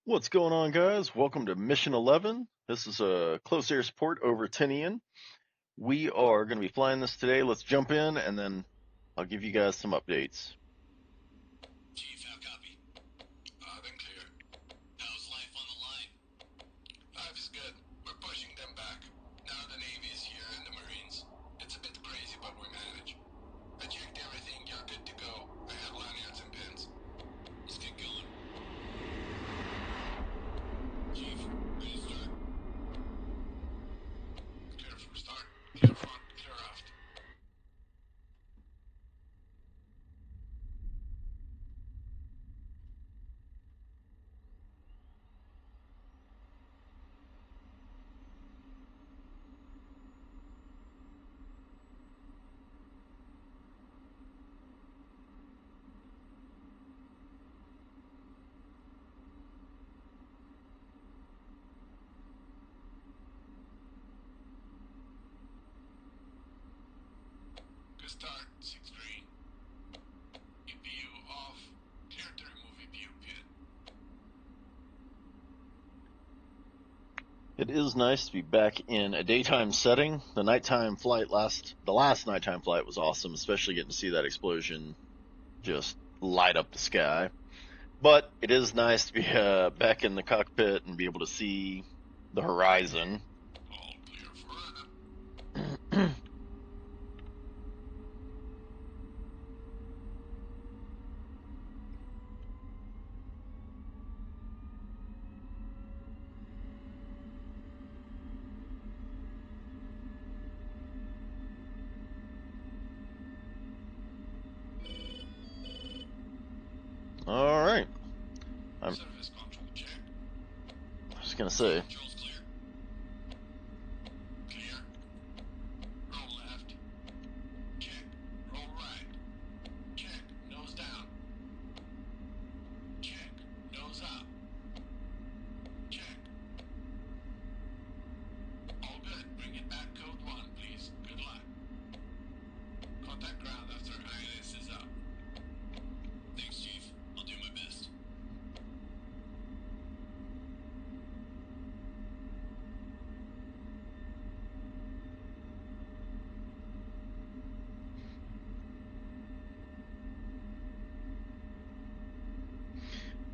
What's going on, guys? Welcome to Mission 11. This is a close air support over Tinian. We are going to be flying this today. Let's jump in, and then I'll give you guys some updates. Chief, how copy? Then clear. How's life on the line? Life is good. We're pushing them back. Now the Navy is here and the Marines. It's a bit crazy, but we manage. I checked everything. You're good to go. I have lanyards and pins. Let's get going. Chief, ready to start? Clear from start. Clear front. Clear aft. Good start. 6-3. EPU off. Clear to remove EPU pit. It is nice to be back in a daytime setting. The nighttime flight the last nighttime flight was awesome, especially getting to see that explosion just light up the sky. But it is nice to be back in the cockpit and be able to see the horizon. All clear for run. All right. Service control check. I was going to say, Controls clear. Clear. Roll left. Check. Roll right. Check. Nose down. Check. Nose up. Check. All good. Bring it back code 1, please. Good luck. Contact ground after INS is up. Thanks, Chief. I'll do my best.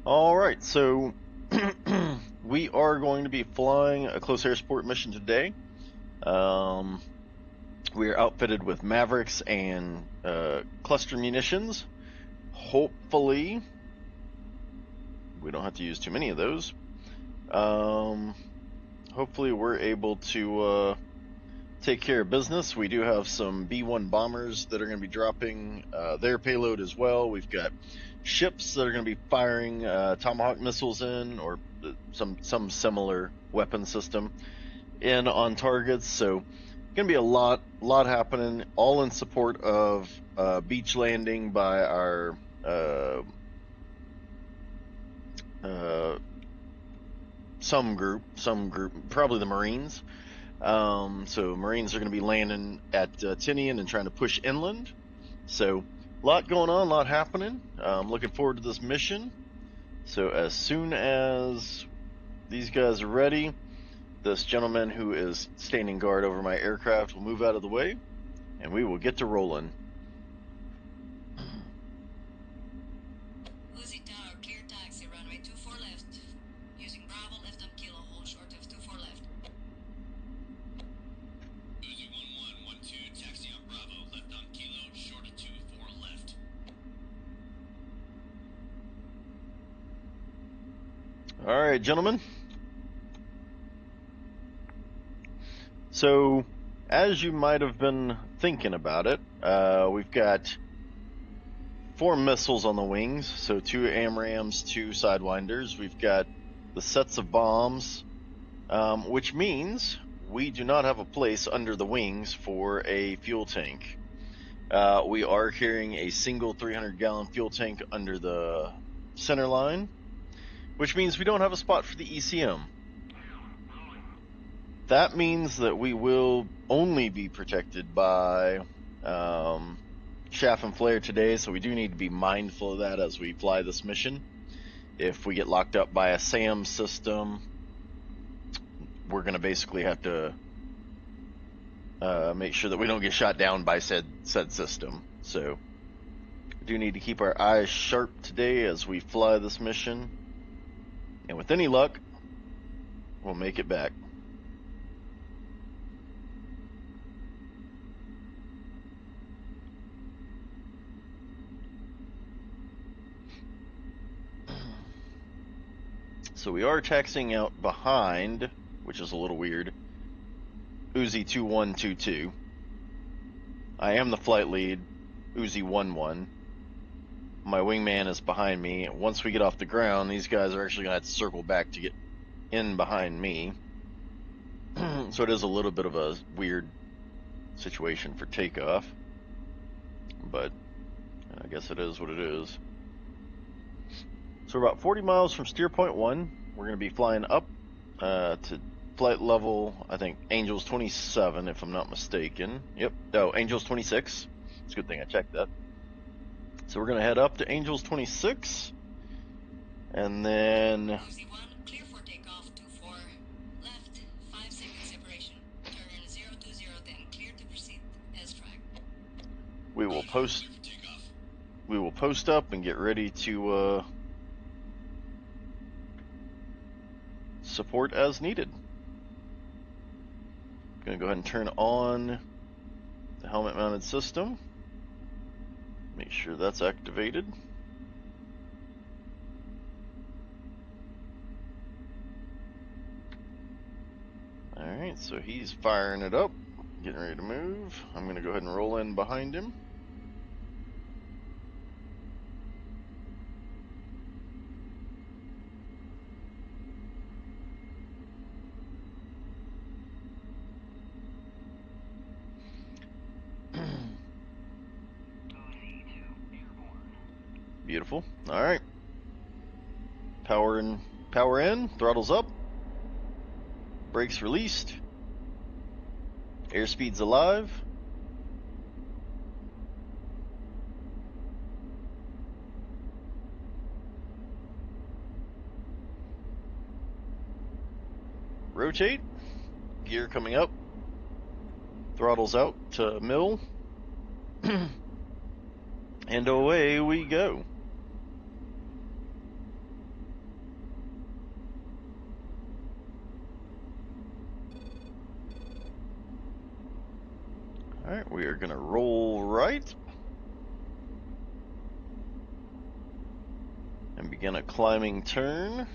all right, so we are going to be flying a close air support mission today. We are outfitted with Mavericks and cluster munitions. Hopefully, we don't have to use too many of those. Hopefully, we're able to take care of business. We do have some B-1 bombers that are going to be dropping their payload as well. We've got ships that are going to be firing Tomahawk missiles in, or some similar weapon system in on targets. So going to be a lot happening, all in support of beach landing by our some group, probably the Marines. So Marines are going to be landing at Tinian and trying to push inland. So a lot going on, a lot happening. I'm looking forward to this mission. So as soon as these guys are ready, this gentleman who is standing guard over my aircraft will move out of the way, and we will get to rolling. Uzi Tower, clear taxi, runway 24 left. Using Bravo, left on kilo, hold short of 24 left. Uzi 1112, taxi on Bravo, left on kilo, short of 24 left. All right, gentlemen. So, as you might have been thinking about it, we've got 4 missiles on the wings, so 2 AMRAAMs, 2 Sidewinders. We've got the sets of bombs, which means we do not have a place under the wings for a fuel tank. We are carrying a single 300-gallon fuel tank under the center line. which means we don't have a spot for the ECM. That means that we will only be protected by chaff and flare today, so we do need to be mindful of that as we fly this mission. If we get locked up by a SAM system, we're going to basically have to make sure that we don't get shot down by said system. So we do need to keep our eyes sharp today as we fly this mission, and with any luck, we'll make it back. So we are taxiing out behind, which is a little weird, Uzi 2122. I am the flight lead, Uzi 11. My wingman is behind me. Once we get off the ground, these guys are actually going to have to circle back to get in behind me. So it is a little bit of a weird situation for takeoff, but I guess it is what it is. So we're about 40 miles from Steerpoint 1. We're going to be flying up to flight level, I think, Angels 27, if I'm not mistaken. Yep, no, Angels 26. It's a good thing I checked that. So we're going to head up to Angels 26, and then... Uzi 1, clear for takeoff, 24. Left, 5 second separation. Turn 020, then clear to proceed. S-track. We will post up and get ready to support as needed. Gonna go ahead and turn on the helmet mounted system. Make sure that's activated. Alright, so he's firing it up, getting ready to move. I'm gonna go ahead and roll in behind him. Beautiful. All right. Power in, throttles up. Brakes released. Airspeed's alive. Rotate. Gear coming up. Throttles out to mill. And away we go. Alright, we are going to roll right and begin a climbing turn.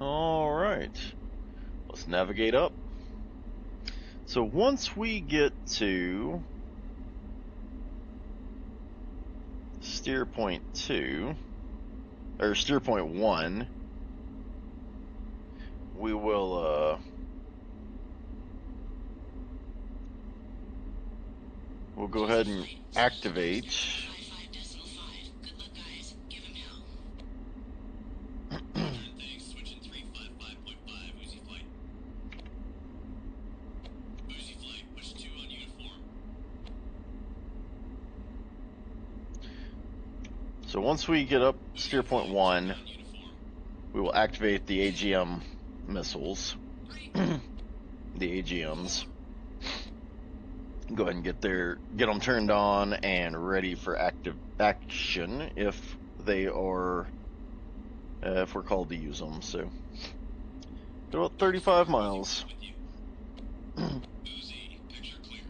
Alright, let's navigate up. So once we get to Steerpoint 2, or Steerpoint 1, we will we'll go ahead and activate So once we get up Steerpoint 1, we will activate the AGM missiles, the AGMs. Go ahead and get them turned on and ready for active action if they are, if we're called to use them. So, about 35 miles. Uzi, picture clear.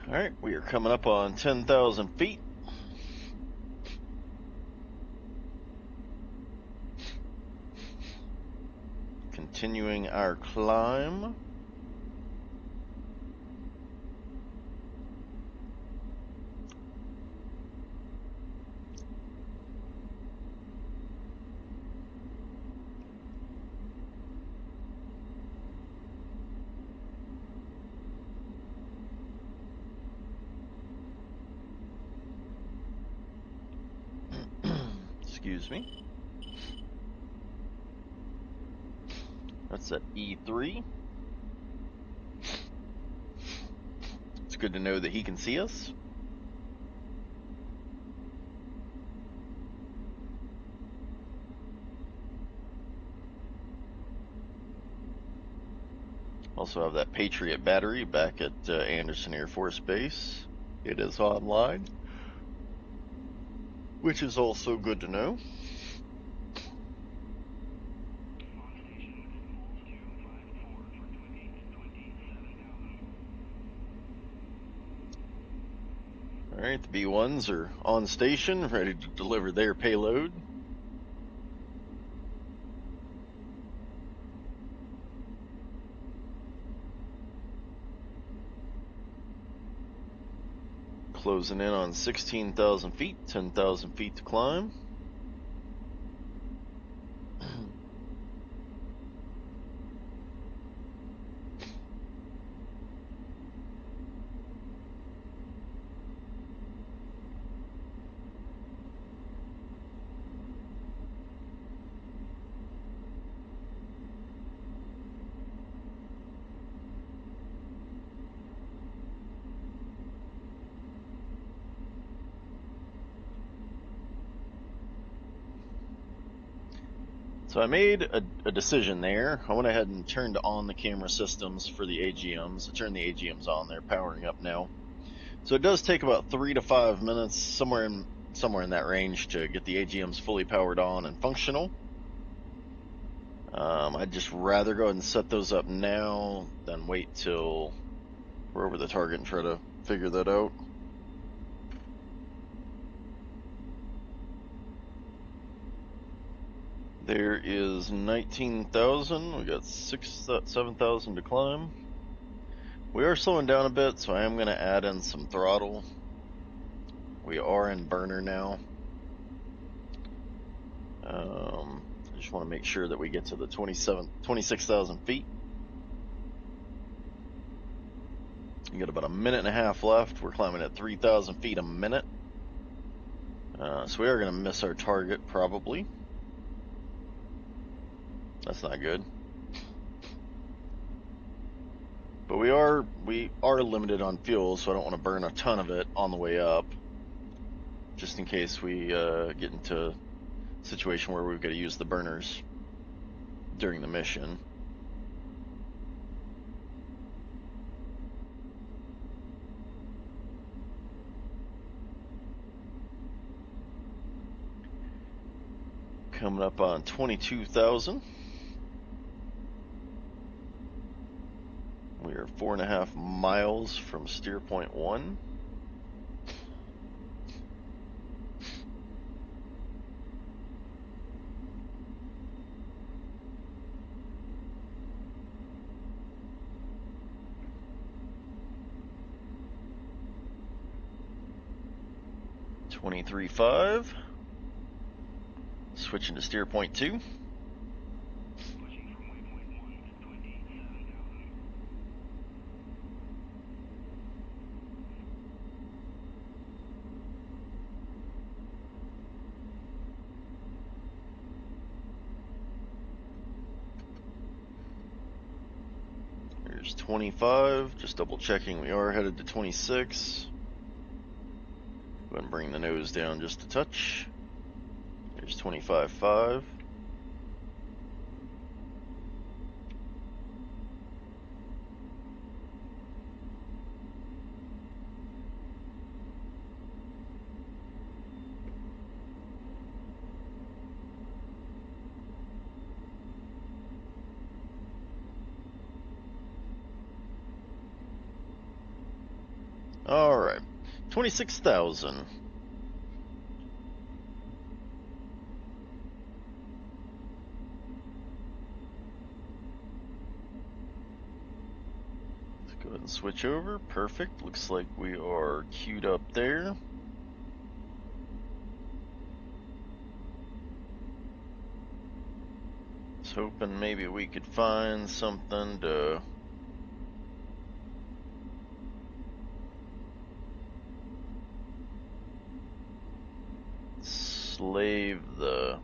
Alright, we are coming up on 10,000 feet. Continuing our climb. Excuse me. That's at E3. It's good to know that he can see us. Also have that Patriot battery back at Andersen Air Force Base. It is online, which is also good to know. Alright, the B-1s are on station, ready to deliver their payload. Closing in on 16,000 feet, 10,000 feet to climb. So I made a decision there. I went ahead and turned on the camera systems for the AGMs. I turned the AGMs on. They're powering up now. So it does take about 3 to 5 minutes, somewhere in that range, to get the AGMs fully powered on and functional. I'd just rather go ahead and set those up now than wait till we're over the target and try to figure that out. There is 19,000. We got 7,000 to climb. We are slowing down a bit, so I am going to add in some throttle. We are in burner now. I just want to make sure that we get to the 26,000 feet. We got about a minute and a half left. We're climbing at 3,000 feet a minute. So we are going to miss our target probably. That's not good. But we are limited on fuel, so I don't want to burn a ton of it on the way up, just in case we get into a situation where we've got to use the burners during the mission. Coming up on 22,000. We are 4.5 miles from Steerpoint 1. $23.5. Switching to Steerpoint 2. There's 25. Just double checking. We are headed to 26. Go ahead and bring the nose down just a touch. There's 25.5. Alright. 26,000. Let's go ahead and switch over. Perfect. Looks like we are queued up there. Was hoping maybe we could find something to slave the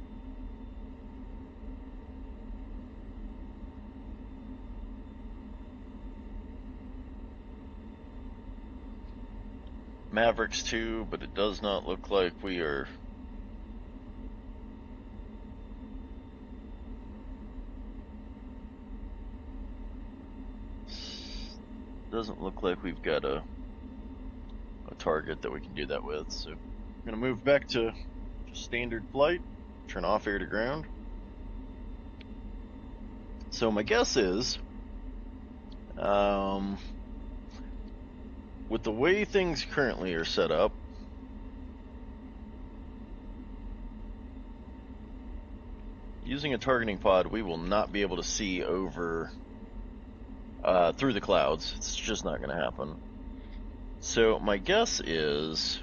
Mavericks too, but it does not look like we are. Doesn't look like we've got a target that we can do that with, so I'm gonna move back to just standard flight, turn off air to ground. So my guess is, with the way things currently are set up, using a targeting pod, we will not be able to see over through the clouds. It's just not going to happen. So my guess is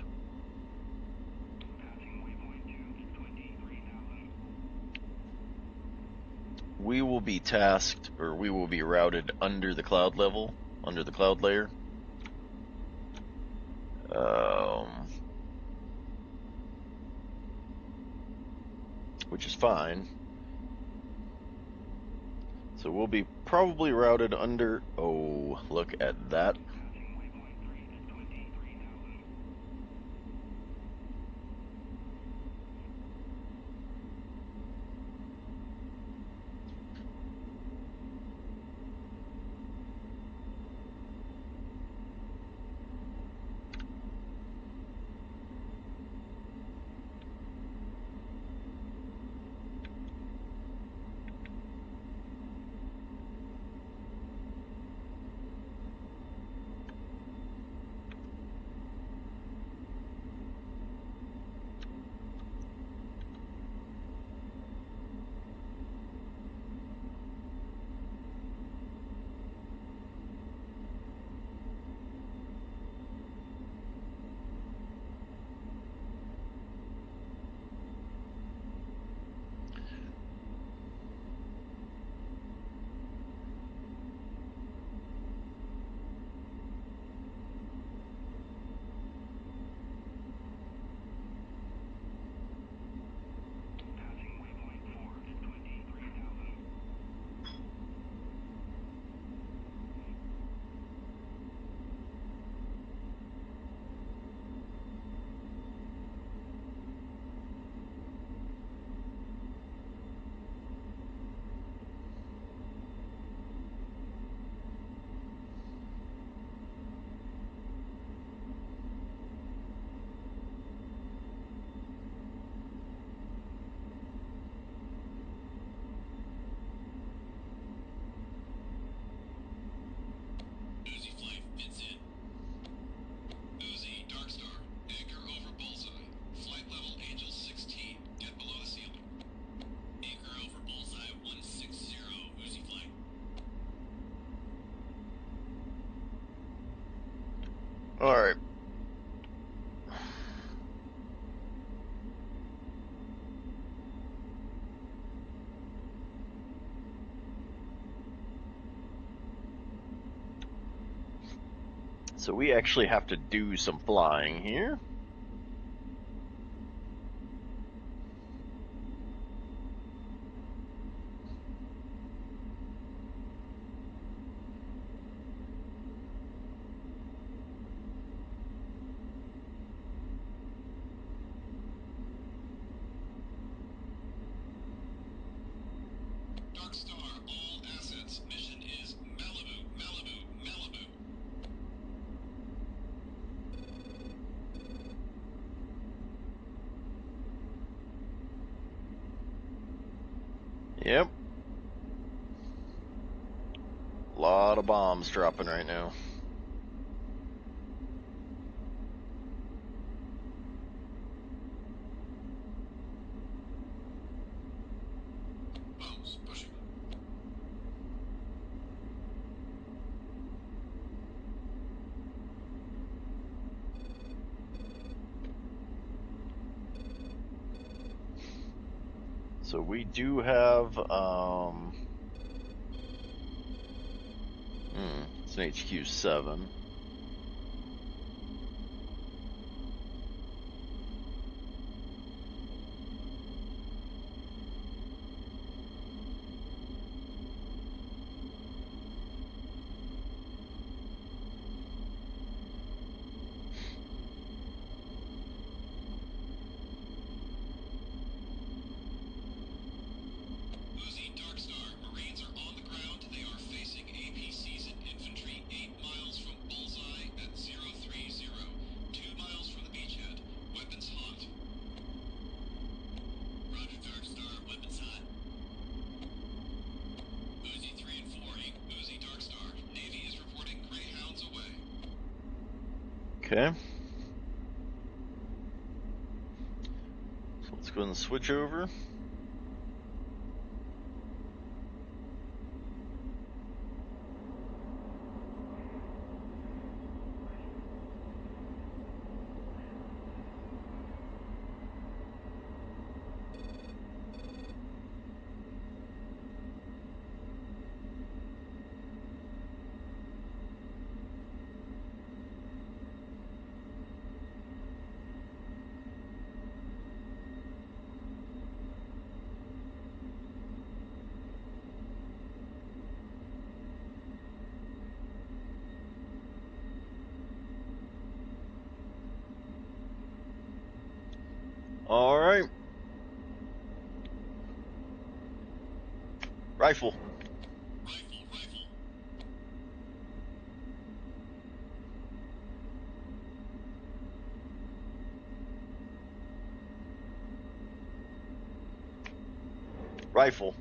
we will be tasked, or we will be routed under the cloud level, under the cloud layer. Which is fine. So we'll be probably routed under. Oh, look at that. Uzi flight bids in. Uzi, Dark Star, anchor over bullseye. Flight level Angel 16. Get below the ceiling. Anchor over bullseye 160, Uzi flight. Alright. So we actually have to do some flying here. Dark Star, all assets. Mission is Malibu, Malibu, Malibu. Yep. A lot of bombs dropping right now. So we do have, it's an HQ-7. Uzi, Dark Star, Marines are on the ground. They are facing APCs and infantry 8 miles from Bullseye at 030. 2 miles from the beachhead. Weapons hot. Roger, Dark Star. Weapons hot. Uzi 3 and 4. Uzi, Dark Star. Navy is reporting Greyhounds away. Okay. So let's go ahead and switch over. All right. Rifle. Rifle. Rifle.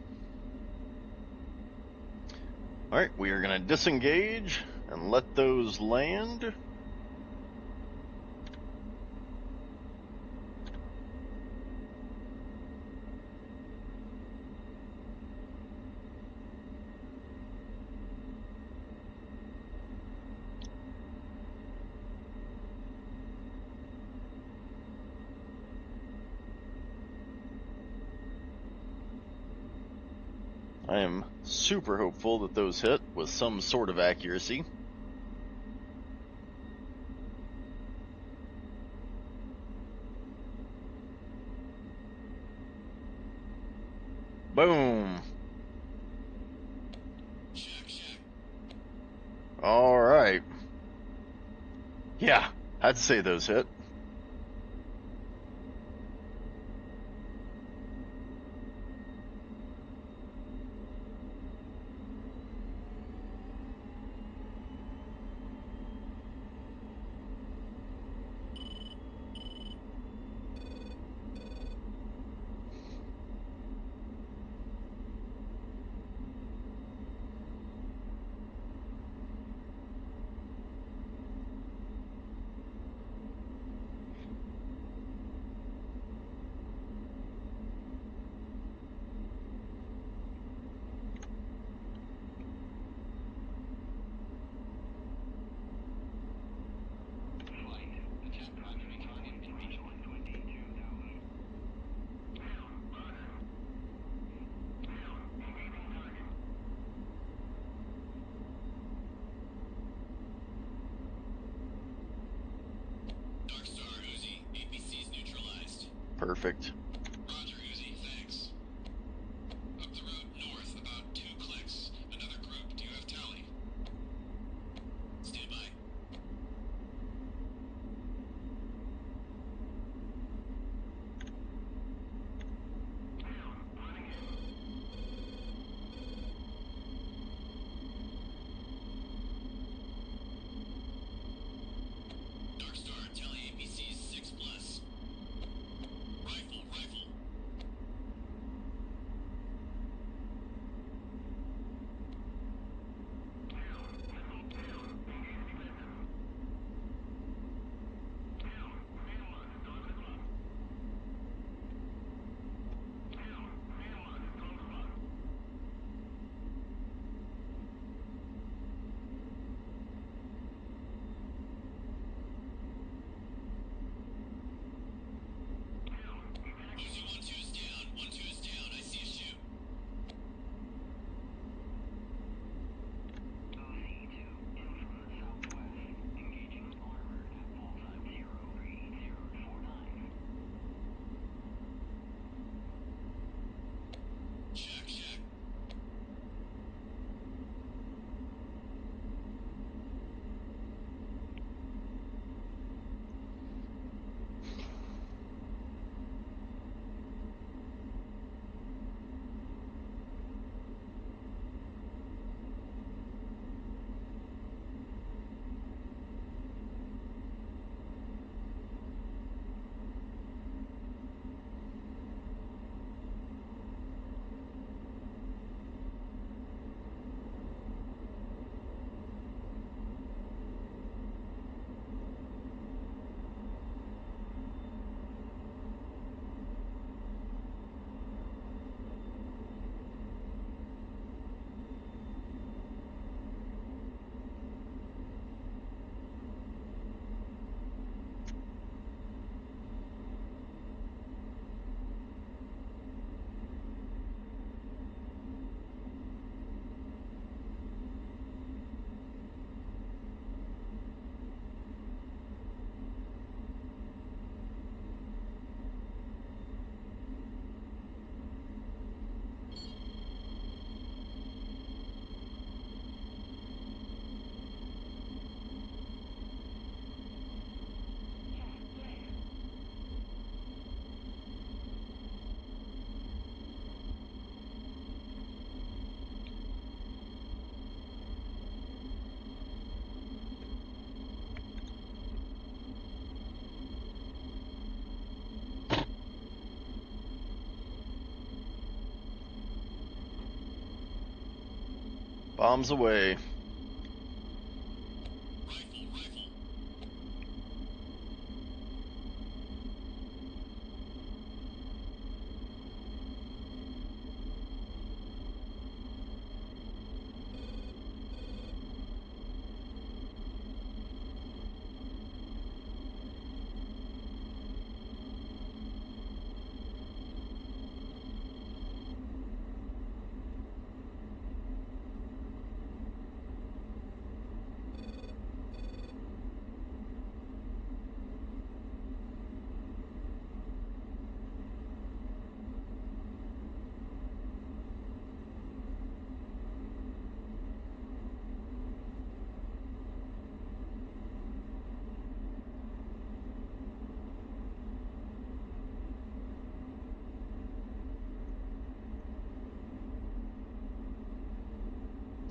All right, we are going to disengage and let those land. I am super hopeful that those hit with some sort of accuracy. Boom. Check. All right. Yeah, I'd say those hit. Dark Star, Uzi. APC's neutralized. Perfect. Roger, Uzi. Thanks. Up the road north, about 2 clicks. Another group. Do you have tally? Stand by. Dark Star, tally APC's 6+. Rifle. Bombs away. Rifle, rifle.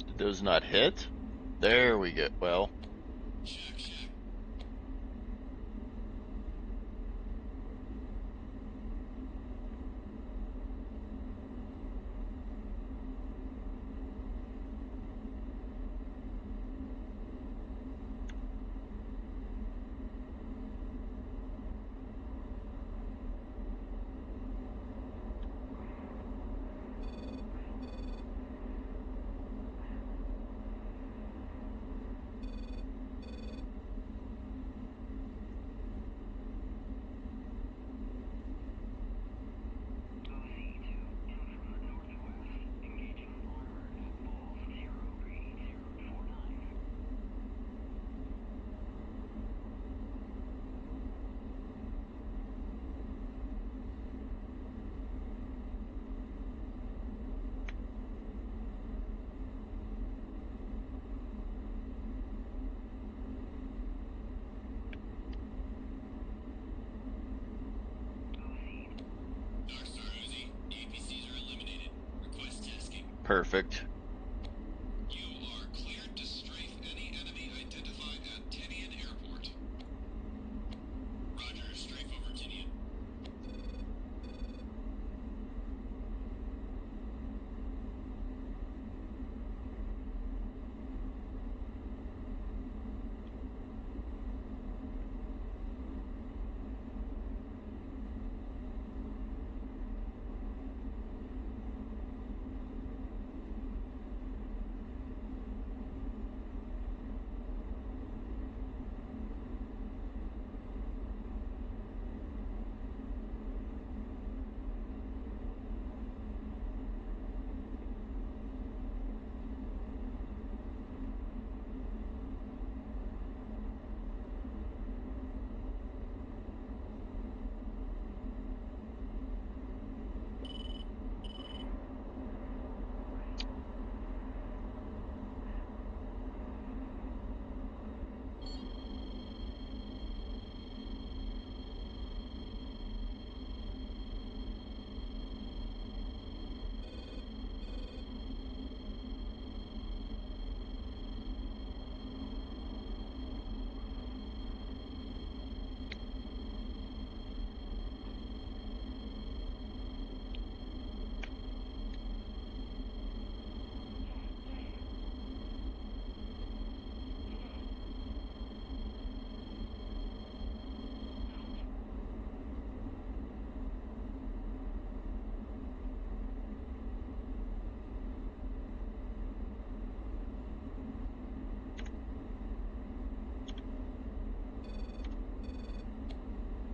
Did those not hit? There we go. Well, Shack, shack. Darkstar Uzi, APCs are eliminated. Request tasking. perfect. You are cleared to strafe any enemy identified at Tinian Airport. Roger, strafe over Tinian.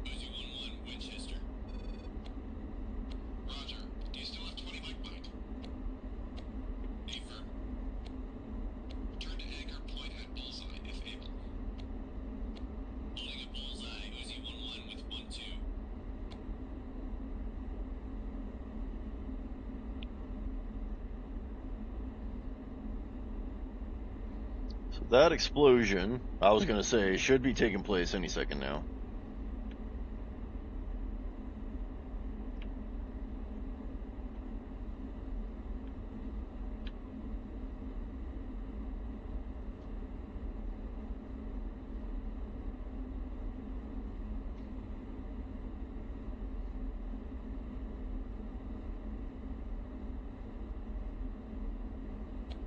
Uzi 1-1, Winchester. Roger. Do you still have 20 mic bite? Affirm. Return to anchor point at bullseye, if able. Holding at bullseye, Uzi 1-1 with 1-2. So that explosion, I was going to say, should be taking place any second now.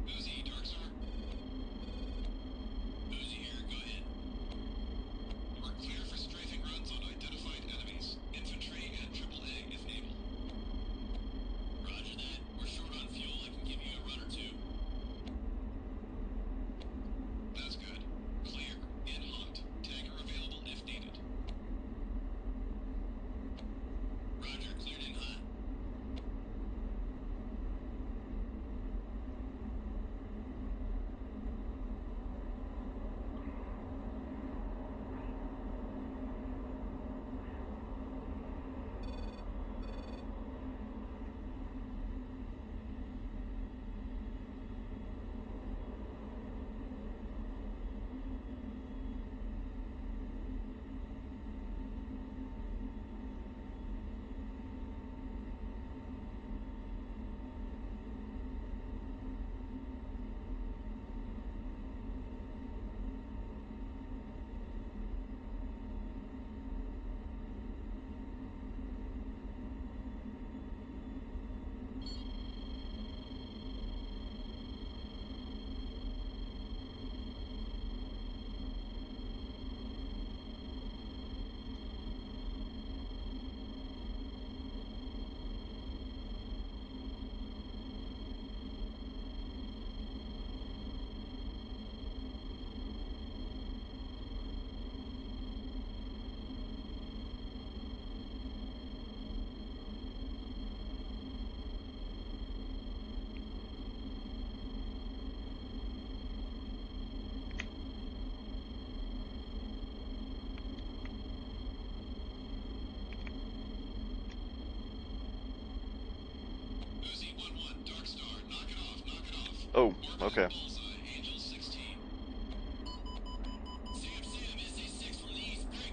Uzi, Darkstar Oh, okay. Bullseye, Angel 16. Sam, SA6 from the east, break.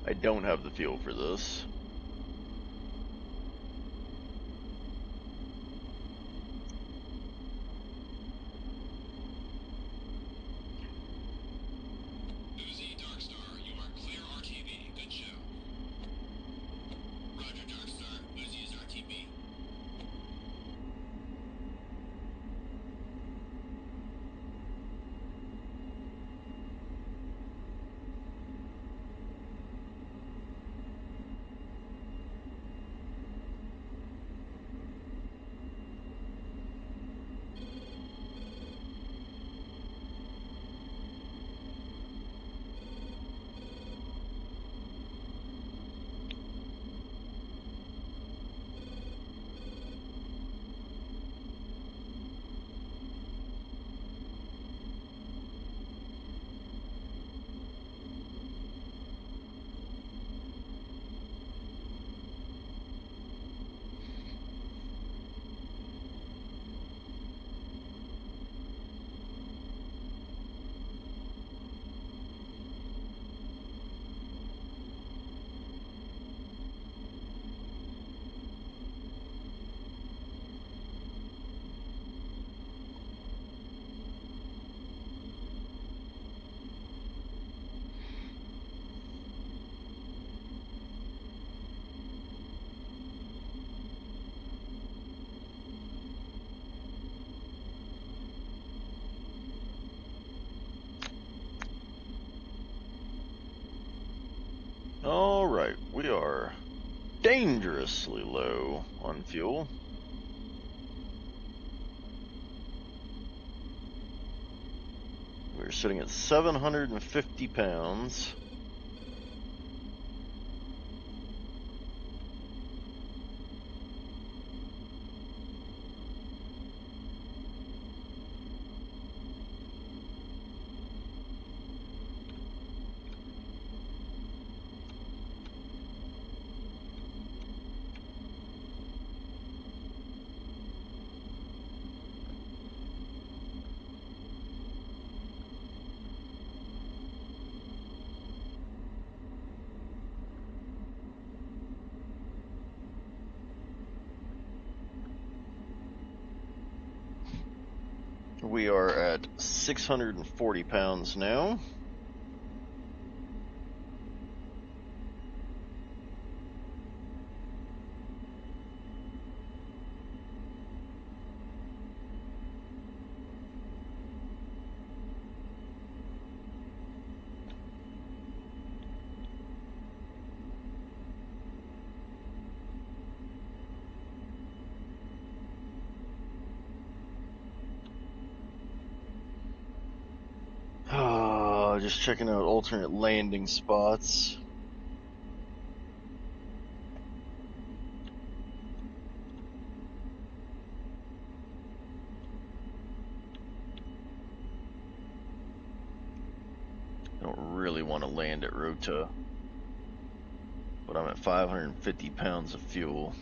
I don't have the fuel for this. Uzi, Darkstar, you are clear RTB. Good show. Roger, Darkstar. Uzi is RTB. All right, we are dangerously low on fuel. We're sitting at 750 pounds. We are at 640 pounds now. Just checking out alternate landing spots. I don't really want to land at Rota, but I'm at 550 pounds of fuel.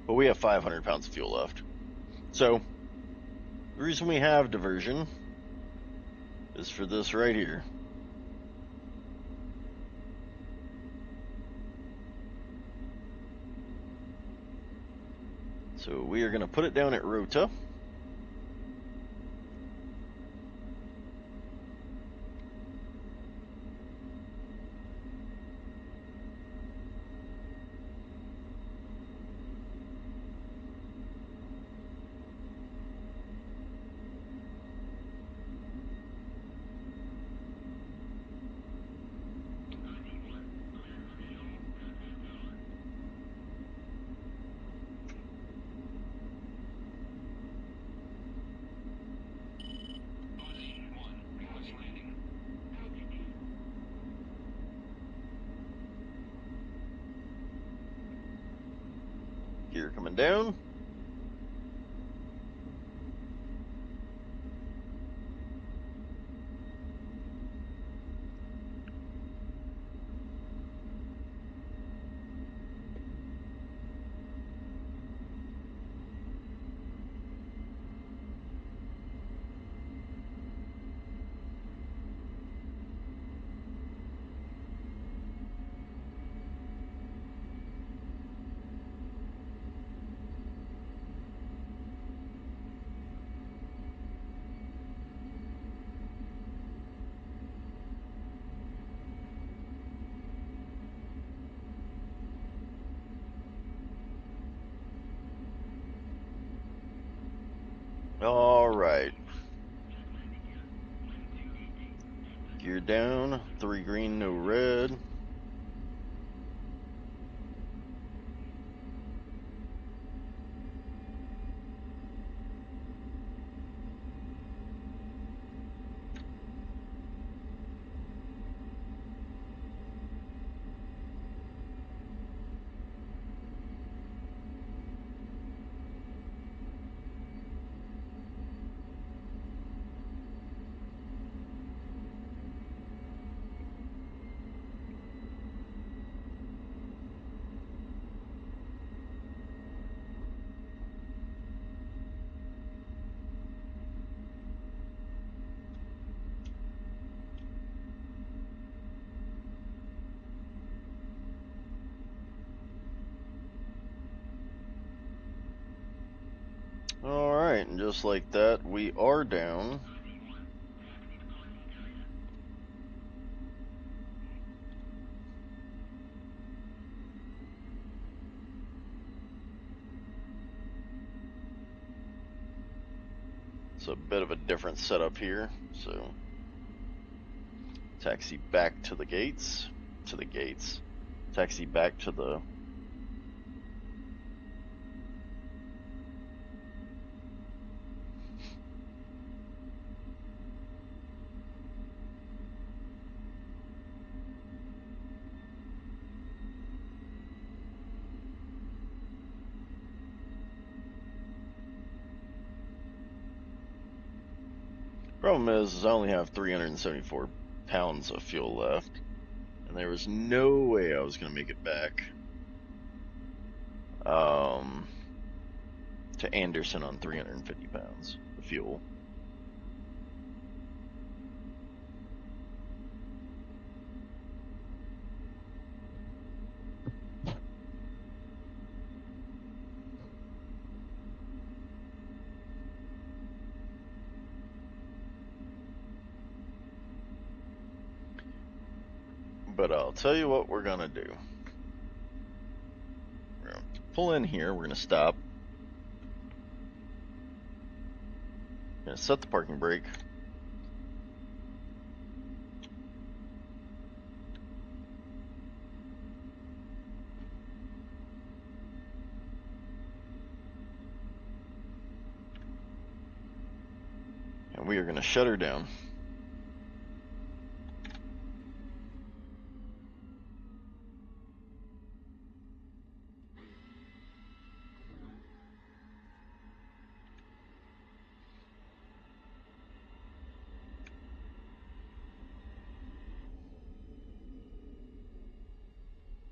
but we have 500 pounds of fuel left. So the reason we have diversion is for this right here. So we are going to put it down at Rota. Gear coming down. All right. Gear down, 3 green, no red. All right, and just like that, we are down. It's a bit of a different setup here, so taxi back to the gates, taxi back to the problem is I only have 374 pounds of fuel left, and there was no way I was going to make it back to Andersen on 350 pounds of fuel. But I'll tell you what we're going to do. We're going to pull in here. We're going to stop. Going to set the parking brake. And we are going to shut her down.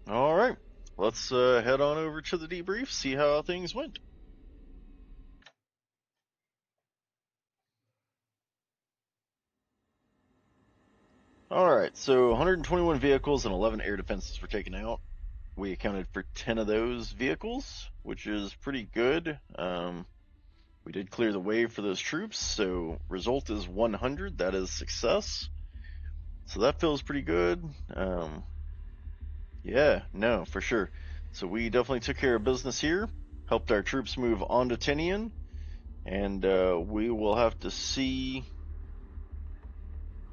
All right, let's head on over to the debrief, see how things went. Alright, so 121 vehicles and 11 air defenses were taken out. We accounted for 10 of those vehicles, which is pretty good. We did clear the way for those troops, so result is 100. That is success. So that feels pretty good. Yeah, no, for sure. So we definitely took care of business here, helped our troops move on to Tinian, and we will have to see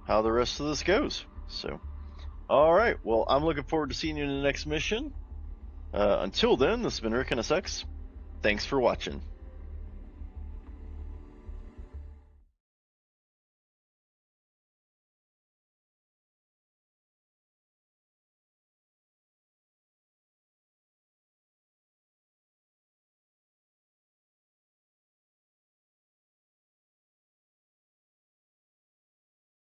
how the rest of this goes. So, all right, well, I'm looking forward to seeing you in the next mission. Until then, this has been Rick NSX. Thanks for watching.